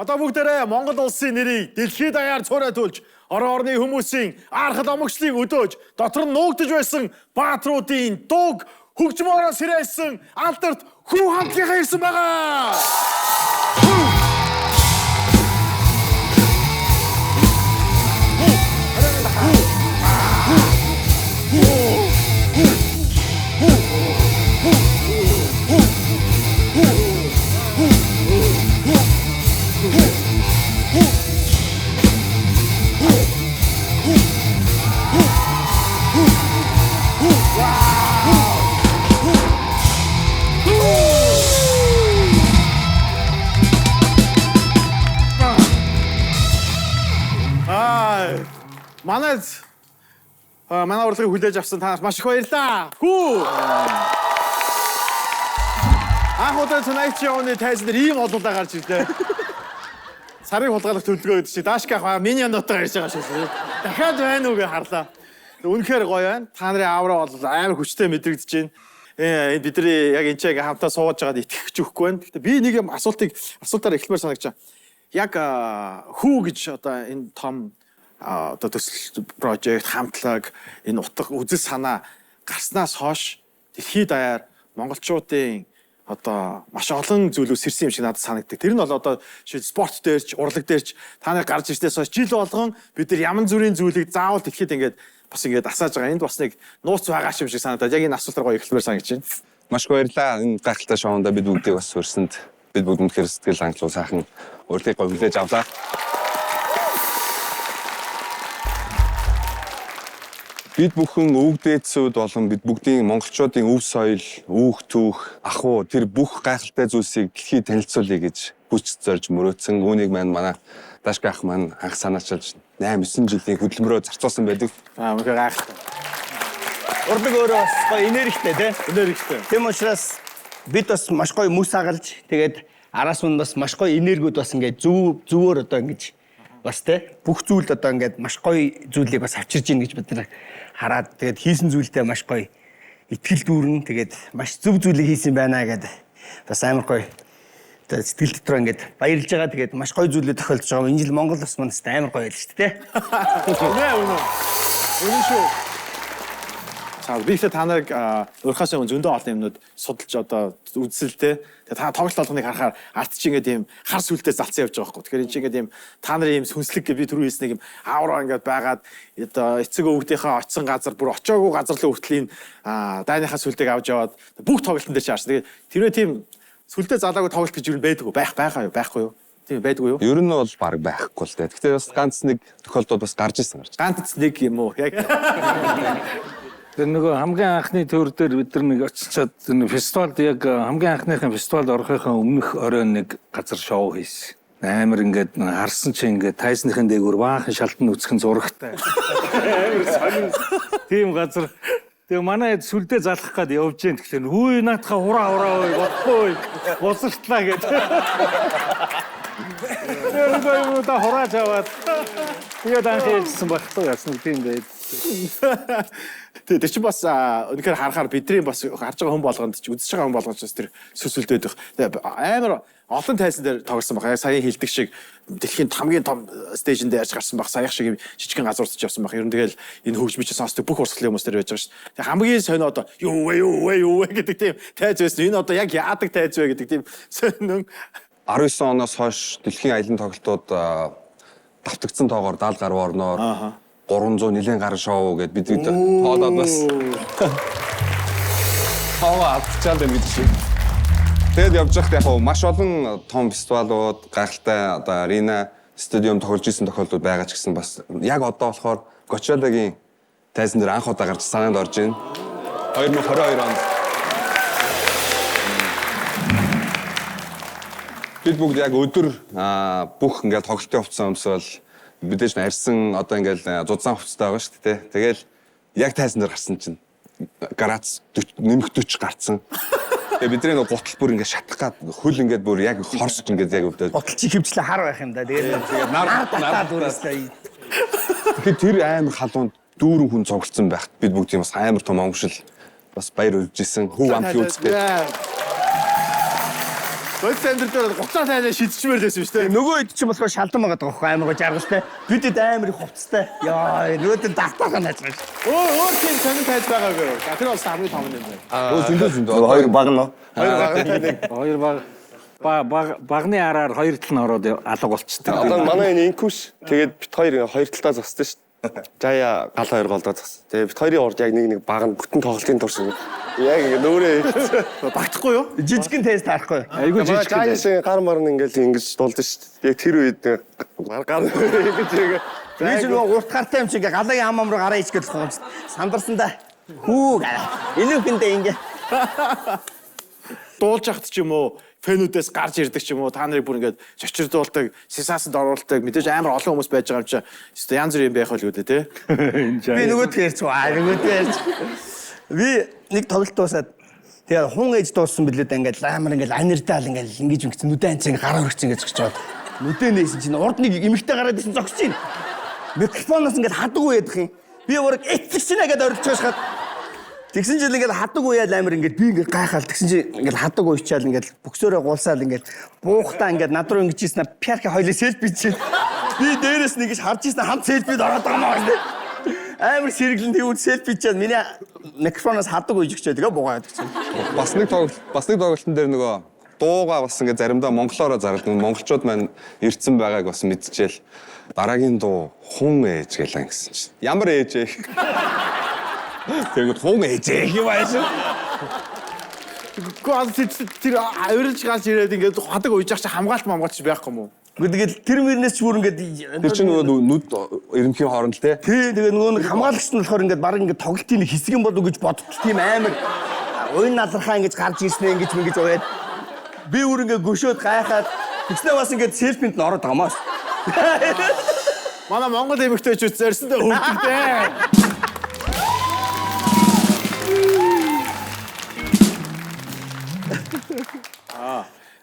Одоо бүгдээрээ Монгол улсын нэрийг дэлхийд даяар цуурайтуулж, орон орны хүмүүсийн архал омогчлыг өдөөж, дотор нь нуугдж байсан баатруудын дуг хөгжмөөрөө сэрээсэн алдарт хүү хамтлагаа ирсэн байгаа. Манай урлагийг хүлээж авсан танаас маш их баярлалаа. Хүү! Анх удаа Tonight Show-ны тайзан дээр ийм олуулаа гарч ирлээ. Сарын хулгайлах төлөвлөгөө гэдэг чинь Дашка хаа миний нотоо ярьж байгаа шүү. Дахиад байна уу гэж харлаа. Үнэхээр гоё байна. Та нарын аавраа бол амар хүчтэй мэдрэгдэж байна. Бидний яг энэ чиг хамтаа сууж байгаад итгэж өгөхгүй байна. Гэхдээ би нэг юм асуултаар эхлэмээр санагч. Яг хүү гэж одоо энэ том одоо төсөл project хамтлаг энэ утга үзэл санаа гарснаас хойш дэлхийд даяар монголчуудын одоо маш олон зүйлүүд сэрсэн юм шиг надад санагддаг. Тэр нь бол одоо спорт дээрч, урлаг дээрч та нар гарч ирснээс хойш жил болгон бид нар ямар зүрийн зүйлийг заавал дэлхийд ингээд бас ингээд асааж байгаа. Энд бас нэг нууц байгаа юм шиг санагдаад яг энэ асуултаар гоё эхлэмээр санагч байна. Маш баярлалаа. Энэ гайхалтай шоунд бид бүгдийг бас хүрсэнд бид бүгд үнэхээр сэтгэл хангалуун сайхан урлагийг гоё хүлээж авлаа. Бид бүхэн өвгдээдсүүд болон бид бүгдийн монголчуудын өв соёл, үүх түүх, ахуй тэр бүх гайхалтай зүйлсийг дэлхийд танилцуулъя гэж хүч зорж мөрөөдсөн. Үүнийг манай Дашка ах маань анх санаачилж 8-9 жилийн хөдөлмөрөөр зарцуулсан байдаг. Үнэхээр гайхалтай. Урдаг өөрөө бас гоё энергитэй тий. Энергитэй. Тэм учраас бид бас маш гоё мөс агалж тэгээд араас нь бас маш гоё энергиуд бас ингээд зөвөр одоо ингэж бас тий бүх зүйл одоо ингээд маш гоё зүйлийг бас авчирж ийн гэж бид нар хараад тэгээд хийсэн зүйлдээ маш гоё итгэл дүүрэн тэгээд маш зөв зүйлийг хийсэн байна гэдэг бас амар гоё тэгээд сэтгэл дотор ингээд баярлж байгаа тэгээд маш гоё зүйлүүд тохиолдож байгаа. Энэ жил Монгол бас манайс амар гоё байлаа шүү дээ тий. Үнэн шүү. Би ихтэй та нарыг урьдхаас өмнө зөндөө олон юмнууд судалж одоо үзсэлтэй. Тэгээ та тоглолт болгоныг харахаар арт чи ингээд ийм хар сүлдээ залцсан явж байгаа байхгүй. Тэгэхээр энэ чи ингээд ийм та нарын ийм сүнслэг би түрүү хэлсэн нэг ийм аавраа ингээд байгаад одоо эцэг өвгдийнхээ очисон газар бүр очоогүй газар л хүртэл энэ дайныхаа сүлдээг авч яваад бүх тоглолтын дээр чаарч. Тэгээ тэрөө тийм сүлдээ залаагүй тоглолт гэж юу байдаг уу? Байхгүй юу? Тийм байдгүй юу? Ер нь бол баг байхгүй л дээ. Гэхдээ бас ганц нэг тохиолдол бас гарч ирсэн. Ганц нэг юм уу? Яг Тэр нөгөө хамгийн анхны төр дээр бид нар нэг очичоод фестивалд яг хамгийн анхныхын фестивалд орохын өмнөх оройн нэг газар шоу хийсэн. Амар ингээд харсан чи ингээд тайзныхын дээгүүр баахан шалтан үсгэн зурагтай. Амар сонин. Тийм газар. Тэгээ манай сүлдээ залах гээд явж гэн тэгэхээр хүү наатха хураа бохгүй босртлаа гэдэг. Тэр гоо та хурааж аваад тэгээд анх хэлсэн багтаа яасан тийм байд. Тэр чинь бас үнэхээр харахаар бидний бас харж байгаа хүн болгонд ч үзэж байгаа хүн болгонд ч тэр сүсэлдээд байх. Амар олон тайзан дээр тоглосон баг. Сая хилдэг шиг дэлхийн хамгийн том стейжн дээр ярьж гарсан баг. Саях шиг жижигхэн газуурч явсан баг. Ер нь тэгэл энэ хөгжмөч сонсдог бүх урсгалын хүмүүс дээр байж байгаа шүү дээ. Тэг хамгийн сонио одоо юу вэ гэдэг тийм тайз байсан. Энэ одоо яг яадаг тайз вэ гэдэг тийм сонин. 19 оноос хойш дэлхийн аялын тоглолтууд давтагдсан тоогоор 70 гаруй орноор 300 нилийн гар шоу гэд бид тоолоод бас авчаал байна гэдэг шиг. Тэгэд явж байхад яг маш олон том фестивалууд гайхалтай одоо арена стадиум тоглож исэн тохиолдлууд байгаа ч гэсэн бас яг одоо болохоор Кочолагийн тайзан дээр анх удаа гарч санаанд орж байна. 2022 онд бид бүгд яг өдөр бүх ингээд тоглолтын хувцас өмсөөл мэдээж арьсан одоо ингээл зузаан хувцастай байгаа шүү дээ. Тэгэл яг тайзан дээр гарсан чинь градус нэмэх 40 гарцсан. Тэгээ бидний нэг гутал бүр ингээд шатах гад хөл ингээд бүр яг хорсч ингээд яг өвдөд. Гутал чи хөвчлээ хар байх юм да. Тэгээд нар дүүрээсээ. Тэгэхээр тэр амар халуунд дүүрэн хүн цуглцсан байхад бид бүгд юм бас амар том онгошил бас баяр үржижсэн хөв амтны үзтэй. Гол центр дээр гутлаа тайнаа шидчихмээр лээсэн шүү дээ. Нөгөө хэд чинь болохоор шалдан байгаа байхгүй амар гоо жаргалтай. Бидэд амар их хувцастай. Яа, нөгөөд нь давтаахан наажмаа. Өөр тийм сонин тайз байгаагүй. Тэр бол хамгийн том юм байна. зөндөө. Хоёр баг нь. Хоёр багны араар хоёр тал нь ороод алга болчтой. Одоо манай энэ инкүш тэгээд бит хоёр талдаа зогсдоо шүү дээ. Жая гал хоёр голдоо зогс. Тэгээд бит хоёрын урд яг нэг баг нь бүтэн тоглолтын турш яг ингэ нөөрэ Багтахгүй юу? Жижигхэн тест таарахгүй. Айгуу жижиг жая шиг гар марн ингэж дуулдаг шүү дээ. Яг тэр үед гар ингэж Би ч нөгөө урт гартай юм чи ингээ галагийн ам руу гараа ичгээд болох юм. Сандарсан да. Хүү гараа. Инүүхэндээ ингээ. Дуулж яхад ч юм уу, фэнүүдээс гарч ирдэг ч юм уу, та нарыг бүр ингээд сочирдуулдаг, сисаасанд оруулдаг, мэдээж амар олон хүмүүс байж байгаа юм чи. Эсвэл янз бүр юм байх байлгүй дээ, тий? Би нөгөөдгөө ярьж байгаа. Нөгөөдгөө ярьж. Би нэг тоглолт дуусаад тэгээ хун ээж дууссан билээ да ингээд амар ингээд анирдаал ингээд ингэж ингэсэн нүдэн анцаа гараа өргөцсөн гэж зогсож байгаа. Нүдэн нээсэн чинь урд нэг эмэгтэй гараад исэн зогсож байна. Микрофоноос ингээд хадаггүй ядах юм. Би ураг эцэгчнэ гэдээ орилж байгаа. Тэгсэн чинь ингээд хадаггүй яал амар ингээд би ингээд гайхаал тэгсэн чинь ингээд хадаггүй уучаал ингээд бөксөөрөө гулсаал ингээд буухтаа ингээд над руу ингэж ийснэ пиарка хойлоо селфи чинь. Би дээрээс нэг гэж харж ийснэ хамт селфид ороод байгаа маа гэдэг. Амар сэргэлэн тэгвэл селфи чаад миний микрофоноос хадаг үйжигчээ тэгээ буугаад гэсэн. Бас нэг тоглолтын дээр нөгөө дууга бас ингээ заримдаа монголоороо зарладаг. Монголчууд маань ирцэн байгааг бас мэдчихэл дараагийн дуу хун ээж гэлээ гэсэн чинь. Ямар ээж ээ? Тэгвэл хун ээж юм аашаа. Гэхдээ тэр авирлж гарч ирээд ингээд хадаг уйж ах чи хамгаалт мамгаалч байхгүй юм уу? Тэгэл тэр мөрнөөс ч бүр ингээд Тэр чинь нөгөө нүд ерөнхийн хооронд те. тий тэгээ нөгөө нэг хамгаалагч нь болохоор ингээд баг ингээд тоглолтын нэг хэсэг юм болов гэж боддог тийм амар уян налархаа ингэж гарч ирснэ ингэж мэгэж уяад би бүр ингээд гөшөөд гайхаад тэгснэ бас ингээд селфинд нь ороод байгаа маа. Манай Монгол эмэгтэйчүүд зорьсондоо хөвдөгтэй.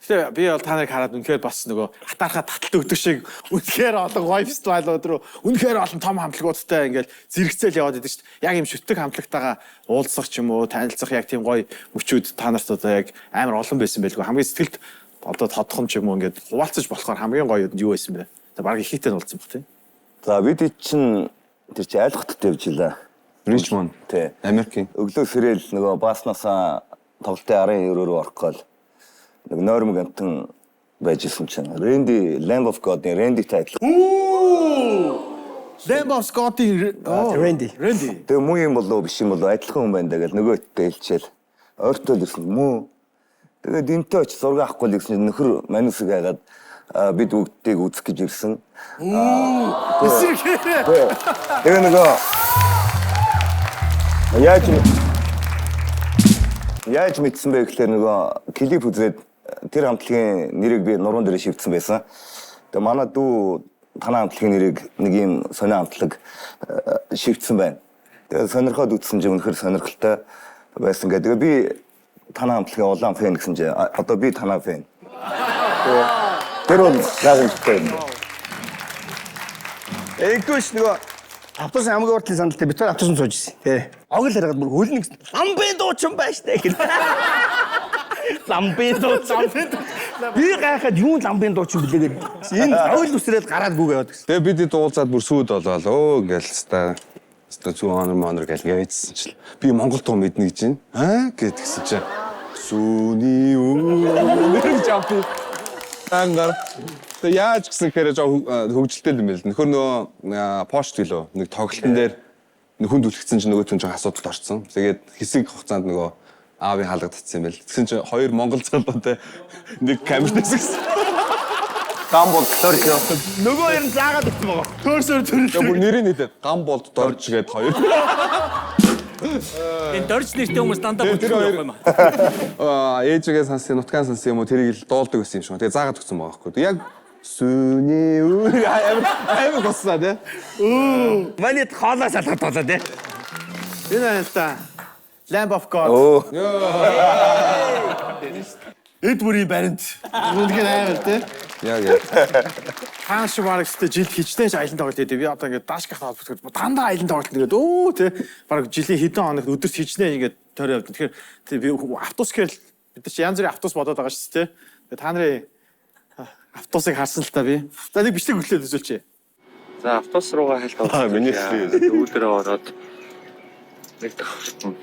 Тэгээ би бол та нарыг хараад үнэхээр бас нөгөө хатаархаа таталт өгдөг шиг үнэхээр олон гоё фестивалууд руу үнэхээр олон том хамтлагуудтай ингээд зэрэгцээл яваад идэв шүү дээ. Яг юм шүтэг хамтлагтайгаа уулзах ч юм уу, танилцах яг тийм гоё мөчүүд та нарт одоо яг амар олон байсан байлгүй. Хамгийн сэтгэлд одоо тодхон ч юм уу ингээд хуваалцаж болохоор хамгийн гоё юу байсан бэ? За баг ихтэй нь уулзсан баг тийм. За бид чинь тэр чи айлгтд явж илаа. Richmond Тэ. Америкийн. Өглөө сэрэл нөгөө баснасаа тоглолтын арын өрөөрөө орох гол нэг нойрмог амтан байж исэн чинь Randy Lamb of God-ийн Randy тайтл. Lamb of God-ийн Randy. Тэгээ муу юм болов биш юм болов адилхан хүн байна да гэж нөгөөдтэй хэлчихэл. Ойртол ирсэн мүү. Тэгээд энтэй оч зураг авахгүй л гэсэн чинь нөхөр манусыг хагаад бид бүгдийг үзэх гэж ирсэн. Тэгээ нөгөө Яаж мэдсэн бэ гэхээр нөгөө клип үзээд тэр хамтлагийн нэрийг би нуруунд дээр шивдсэн байсан. Тэгээ манай дүү танаа хамтлагийн нэрийг нэг юм сонио хамтлаг шивдсэн байна. Тэгээ сонирхоод үзсэн чинь үнэхээр сонирхолтой байсан гэдэг. Тэгээ би танаа хамтлагийн улаан фэн гэсэн чинь одоо би танаа фэн. Тэр бол яг үнэтэй юм. Эгдвэш нөгөө автобус хамгийн уртлын сандалтай бид хоёр автобус сууж ирсэн. Тэ. Огл хараад бүр хөлн гэсэн ламбын дуучин байж таа гэх. Ламбын дуучин. Би гайхаад юу ламбын дуучин блэгээд. Энэ огл үсрээд гараад гүг яваад гэсэн. Тэгээ бид уулзаад бүр сүйд болоод ингээл ста зүү honor гэл явчихсан чил. Би Монгол дуу мэднэ гэж байна. Аа гэдгсэн чинь сүүний үү жамп. Ангар. Тэгээ яаж гисэн хэрэг хөвгөлтэй юм байл. Нөхөр нөгөө пошт гэлөө нэг тоглолтын дээр хүнд үлгцсэн чинь нөгөө түн асуудалд орсон. Тэгээд хэсэг хугацаанд нөгөө аавын хаалгадсан юм байл. Тэгсэн чинь хоёр монгол залуутай нэг камертаас гисэн. Гамбол төрхөө. Нөгөө ер нь заагаад өгсөн байгаа. Төрсөөр Тэгээ бүр нэрийг нэдэ гамболд дорж гээд хоёр. Энэ дөрж нэртэй хүмүүс дандаа Тэр хоёр ээжигээ сансын нутгаан сансын юм уу тэрийг л дуулдаг байсан юм шиг. Тэгээ заагаад өгсөн байгаа байхгүй. Яг сүний амар госсаа тий. Манайд хоолоо салгаад болоо тий. энэ байна та. Lamb of God. Эд бүрийн баримт. Үнэхээр амар тий. Яг. Хааш барагстай жил хичнээн аялан тоглолт хийдэг. Би одоо ингээд даашгах холбогдоход дандаа аялан тоглолт ингээд өө тий. Бараг жилийн хэдэн хоногт өдөрт хичнээн ингээд тойроо явдаг. Тэгэхээр би автобус гэхэл бид чи янз бүрийн автобус бодоод байгаа шүү дээ. Та нарын автобусыг харсан л та би. За нэг бичлэг өглөөд үзүүлчихье. За автобус руугаа хальт авсан. миний бичлэг. Өвдөрөө ороод нэг тахсан.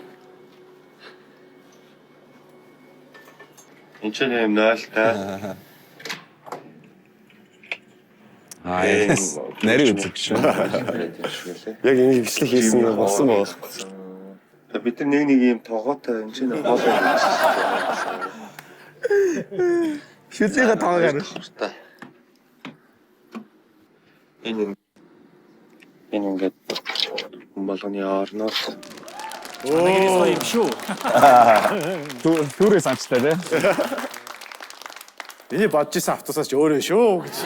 Энд ч юм 0 та. Нарийн үзэг шүү. Яг энэ бичлэг хийсэн болсон баг. Бид нар нэг юм тогоотой энэ ч нэг хоол Шүзээгээ таагаар. энэ ингээд болгоны орноор Нэгээс гоё юм шүү. Түрээс амчтай тий. Миний бодож исэн автобусаас ч өөрөө шүү гэж.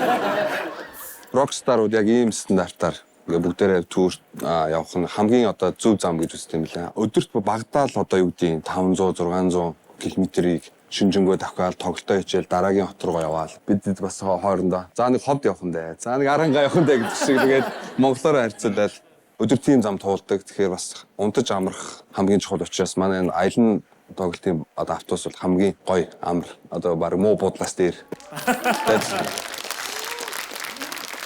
Рокстарууд яг ийм стандартаар ингээ бүгдээрээ түүр явах нь хамгийн одоо зөв зам гэж үздэг юм лээ. Өдөрт багадаа л одоо юу гэдгийг 500 600 км-ийг шинжэнгөө давхаал тоглолтоо хичээл дараагийн хот руу яваал. Бид бас хоорондоо за нэг ховд явах нь дээ. За нэг арангаа явах нь дээ гэдэг шиг тэгээд монголоор харьцуулаад өдөр тийм зам туулдаг. Тэгэхээр бас унтаж амрах хамгийн чухал учраас манай энэ аялын тоглолтын одоо автобус бол хамгийн гоё амар одоо баг муу буудлаас дээр.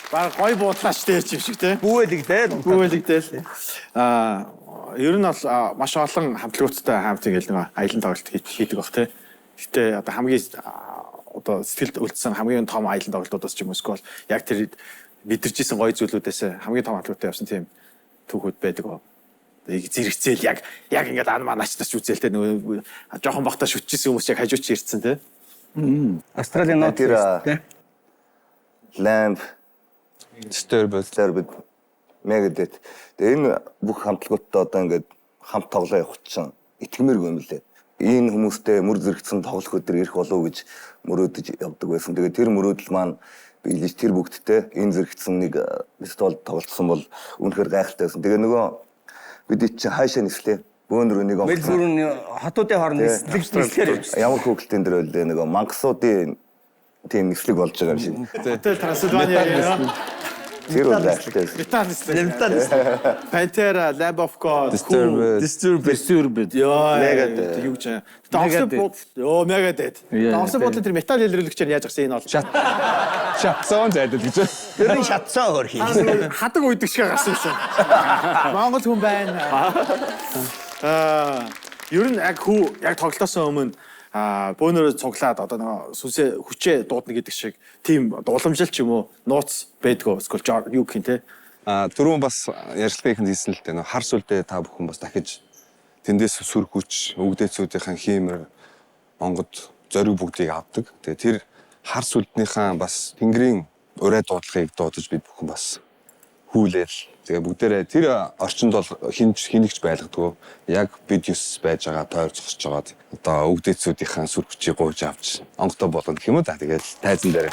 Баг гоё буудлаач дээр ч юм шиг те. Бүүэлэгдээ. Гүйлэгдэл. Ер нь бол маш олон хамтлагуудтай хамт ингээл нэг аялын тоглолт хийдэг бах те. Гэтэ одоо хамгийн одоо сэтгэлд үлдсэн хамгийн том аялын тоглолтуудаас ч юм уу эсвэл яг тэр мэдэрчсэн гоё зүйлүүдээс хамгийн том хамтлагуудтай явсан тийм түүхүүд байдаг ба. Нэг зэрэгцээл яг ингээд ан манаачтас үзээлтэй нөгөө жоохон бахта шүтчихсэн хүмүүс яг хажууч ирсэн те. Австралийн нот Тэр тий. Lamb, Disturbed. Megadeth. Тэгээ энэ бүх хамтлагуудтай одоо ингээд хамт тоглоо явах чинь итгэмээргүй юм лээ. Энэ хүмүүстэй мөр зэрэгцэн тоглох өдөр ирэх болов уу гэж мөрөөдөж явдаг байсан. Тэгээ тэр мөрөөдөл маань биелж тэр бүгдтэй энэ зэрэгцэн нэг фестивал тоглолцсон бол үнэхээр гайхалтай байсан. Тэгээ нөгөө бид чинь хаашаа нислээ. Бөөнрөө нэг Мельбурн хотуудын хооронд нислэгээр ямар хөөгөлтийн дээр байлээ нөгөө мангасуудын тийм нислэг болж байгаа юм шиг. Хотел Трансильвания. Тэр бол гайхалтай. Италист. Pantera, Lamb of God. Disturbed. Яа. Megadeth. Юу ч. Megadeth. Тавсан бодлоо тэр метал илрүүлэгчээр яаж гсэн энэ бол. Шатсан зайдал гэж. Тэр нь шатсан өөр хий. Хадаг уйдаг шиг гарсан юм шиг. Монгол хүн байна. Ер нь яг тоглолтоос өмнө бөөнөрөө цуглаад одоо нэг сүнсээ хүчээ дуудна гэдэг шиг тийм дууламжлал ч юм уу нууц байдгүй эсвэл юу гэх юм те. Түрүүн бас ярьцлагийнхэнд хийсэн л дээ. Хар сүлдээ та бүхэн бас дахиж тэндээс сүр хүч, өгдөөцүүдийн хиймэр Монгод зориг бүгдийг авдаг. Тэгээ тэр хар сүлднийхаа бас тэнгэрийн урай дуудлагыг дуудаж бид бүхэн бас хүлээл. Тэгээ бүгдээрээ тэр орчинд бол хинэгч байлгадаг. Яг бид 9 байж байгаа тойр зогсож байгаад одоо өгдөөцүүдийнхаа сүр хүчийг гуйж авч онготой болгоно гэх юм уу та. Тэгээд тайзан дээр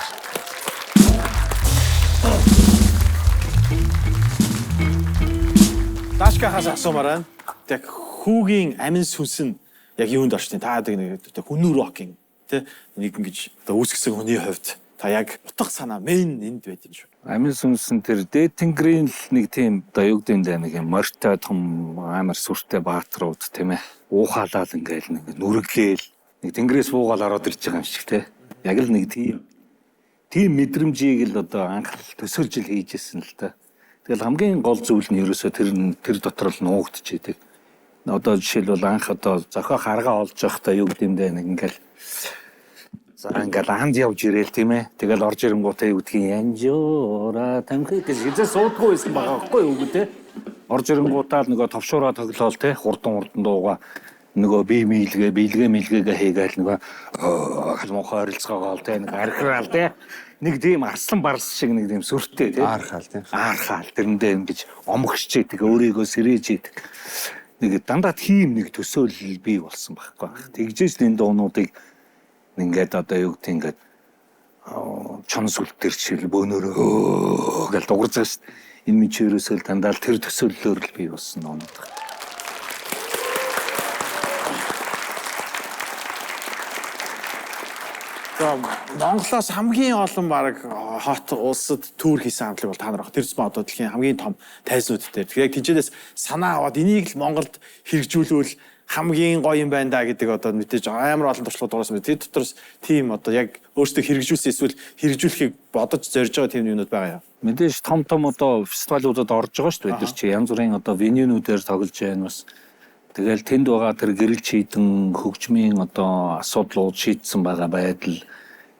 Дашкахаас асуумаар байна. Тэг хүүгийн амин сүнс нь яг юунд орчтیں۔ Та нэг хүнүү рокинг тий нэг ингэж одоо үүсгэсэн хүний хувьд та яг утга санаа мэн энд байд юм шүү. Амин сүнсэн тэр дээтэнгрийн л нэг тийм одоо юу гэдэг нь нэг юм морьтой том амар сүртэй баатрууд тийм ээ. Уухаалал ингээл нэг нүрэглээл нэг тэнгэрээс буугаал ороод ирж байгаа юм шиг те. Яг л нэг тийм мэдрэмжийг л одоо анх төсөөлж ил хийжсэн л та. Тэгэл хамгийн гол зүйл нь ерөөсөө тэр дотор л нуугдчихэдэг. Одоо жишээлбэл анх одоо зохио харгаа олж явахдаа юу гэдэм бэ нэг ингээл за ингээл анд явж ирээл тийм ээ. Тэгэл орж ирэнгүүтээ юу гэдгийг янжуура тамхи гэж хизээ суудгүй байсан байгаа байхгүй юу гэдэг. Орж ирэнгүүтаа л нөгөө товшуураа тоглоол те хурдан дууга нөгөө биелгээ мэлгээгээ хийгээл нөгөө халмухаа харилцаагаа л те нэг архираал те нэг тийм арслан барс шиг нэг тийм сүртэй те аархаал тийм аархаал тэрэндээ ингэж омгшчээдэг өөрийгөө сэрээж идэг нэг дандаа тийм нэг төсөөлөл бий болсон байхгүй. Тэгжээс энэ дуунуудыг ингээд одоо юу гэдэг ингээд чон сүлт төр жишээл бөөнөрөө гэж дуурзаа шүү дээ. Энэ минь ерөөсөө дандаа тэр төсөөллөөр л бий болсон дуунууд. За Монголоос хамгийн олон баг хот улсад түүр хийсэн хамтлаг бол та нар баг. Тэр зүг одоо дэлхийн хамгийн том тайзнууд дээр. Тэгэхээр яг тэнцэнээс санаа аваад энийг л Монголд хэрэгжүүлвэл хамгийн гоё юм байна да гэдэг одоо мэдээж амар олон туршлага дуурсан. Тэд дотроос тийм одоо яг өөртөө хэрэгжүүлсэн эсвэл хэрэгжүүлэхийг бодож зорж байгаа тийм юмнууд байгаа юм. Мэдээж том одоо фестивалуудад орж байгаа шүү дээ. Бид нар чи янз бүрийн одоо венюнуудаар тоглож байна бас. Тэгэл тэнд байгаа тэр гэрэл чийдэн хөгжмийн одоо асуудлууд шийдсэн байгаа байдал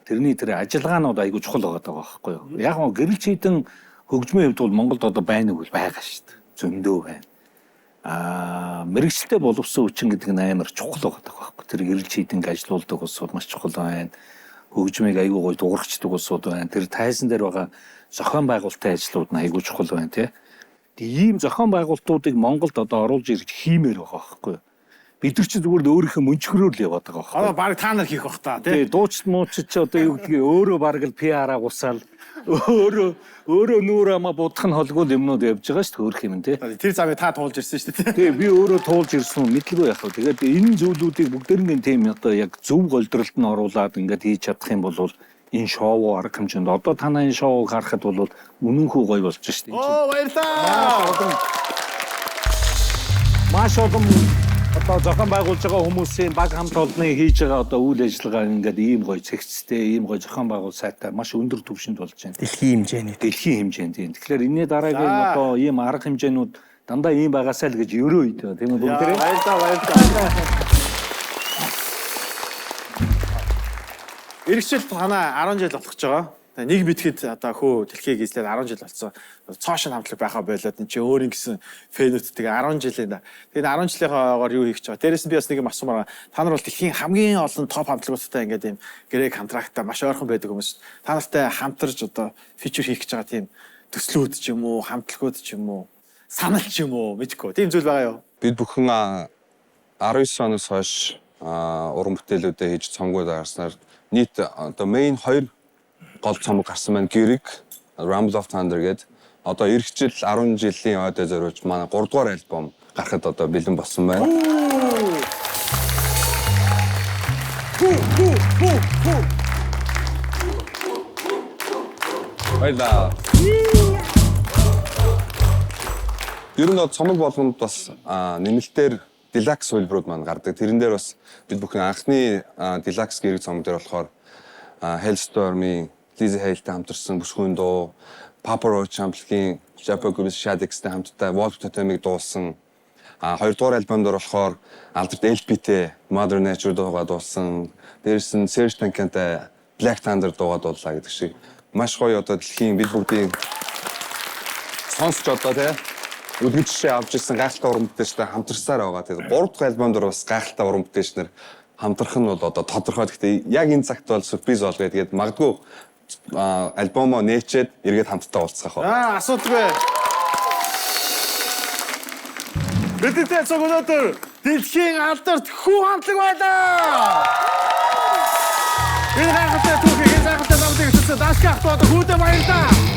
тэрний тэр ажиллагаанууд айгүй чухал байгаа байхгүй юу. Яг нь гэрэл чийдэн хөгжмийн хувьд бол Монголд одоо байна уу байгаа шүү дээ. Зөндөө байна. Мэргэжилтэд боловсон хүчин гэдэг нь амар чухал байгаа байхгүй. Тэр гэрэл чийдэнг ажилуулдаг улсууд маш чухал байна. Хөгжмийг айгүй гоё дуурайчдаг улсууд байна. Тэр тайзан дээр байгаа зохион байгуулалтын ажлууд нь айгүй чухал байна тий. Тэгээ ийм зохион байгуулалтуудыг Монголд одоо оруулж ирж хиймээр байгаа байхгүй юу. Бид нар чи зүгээр өөрийнхөө мөнчгөрөөр л яваад байгаа байхгүй. Одоо баг та нар хийх бах та тий. Тэгээ дуучид муучид чи одоо юу гэдгийг өөрөө баг л PR агуулсаал өөрөө нүүр ама будах нь холгоо юмнууд явж байгаа шүү дээ хөөх юм тий. Тэр замыг та туулж ирсэн шүү дээ. Тэгээ би өөрөө туулж ирсэн мэдлгүй яах вэ. Тэгээд энэ зүйлүүдийг бүгдэрийн тийм одоо яг зөв голдролд нь оруулаад ингээд хийж чадах юм бол энэ шоу арга хэмжээнд одоо танаа энэ шоуг харахад бол үнэнхүү гоё болж шүү дээ. Оо баярлалаа. Маш олон одоо зохион байгуулж байгаа хүмүүсийн баг хамт олонны хийж байгаа одоо үйл ажиллагаа ингээд ийм гоё цэгцтэй, ийм гоё зохион байгуул сайтай маш өндөр түвшинд болж байна. Дэлхийн хэмжээнд. Тэгэхээр энэний дараагийн одоо ийм арга хэмжээнүүд дандаа ийм байгаасаа л гэж ерөө идэ. Тийм үү бүгдээ? Баярлалаа. Иргэжил танаа 10 жил болгож байгаа. Нэг битгэд одоо хөө дэлхийг эзлээд 10 жил болсон. Цоошин хамтлаг байхаа болоод энэ чи өөрийн гэсэн фэнүүдтэйг 10 жилийн да. Тэгээд 10 жилийнхаагаар юу хийх гэж байгаа. Дээрээс нь би бас нэг юм асуумаар. Та нар бол дэлхийн хамгийн олон топ хамтлагуудтай ингээд юм гэрэг контракттай маш ойрхон байдаг хүмүүс. Та нартай хамтарч одоо фичер хийх гэж байгаа тийм төслүүд ч юм уу, хамтлагууд ч юм уу, санал ч юм уу мэдгүй. Тийм зүйл байгаа юу? Бид бүхэн 19 оноос хойш уран бүтээлүүдэд хийж цомгууд гаргаснаар нийт одоо main 2 гол цомог гарсан байна. Гэрэг Rumble of Thunder гэдэг одоо эх жил 10 жилийн ойдоо зориулж манай 3 дугаар альбом гарахад одоо бэлэн болсон байна. Баярлалаа. Ер нь цомог болгонд бас нэмэлтээр deluxe хөлбөрүүд маань гардаг. Тэрэн дээр бас бид бүхэн анхны deluxe гэрэг цомог дээр болохоор Hellstorm-ийн Lizzy Hale-тай хамтарсан бүсгүйн дуу, Papa Roach хамтлагийн Japan Group Shadix-тай хамтдаа Wolf Totem-ыг дуулсан. 2 дугаар альбомдор болохоор алдарт LP-тэй Mother Nature дуугаа дуулсан. Дээрээс нь Serge Tankian-тай Black Thunder дуугаа дууллаа гэдэг шиг маш гоё одоо дэлхийн бид бүгдийн сонсч одоо тий үлгэж жишээ авч ирсэн гайхалтай уран бүтээлчтэй хамтарсаар байгаа. Тэгээд 3 дахь альбомдор бас гайхалтай уран бүтээлчнэр хамтрах нь бол одоо тодорхой. Гэхдээ яг энэ цагт бол сюрприз болгоё. Тэгээд магадгүй альбомоо нээчээд эргээд хамтдаа уулзах байх. Асуудалгүй. Бидний цаг өнөөдөр дэлхийн алдарт хүү хамтлаг байлаа. Энэ гайхалтай түүхийг гайхалтай намтыг өсөж даашгаах одоо хүүдээ баярлаа.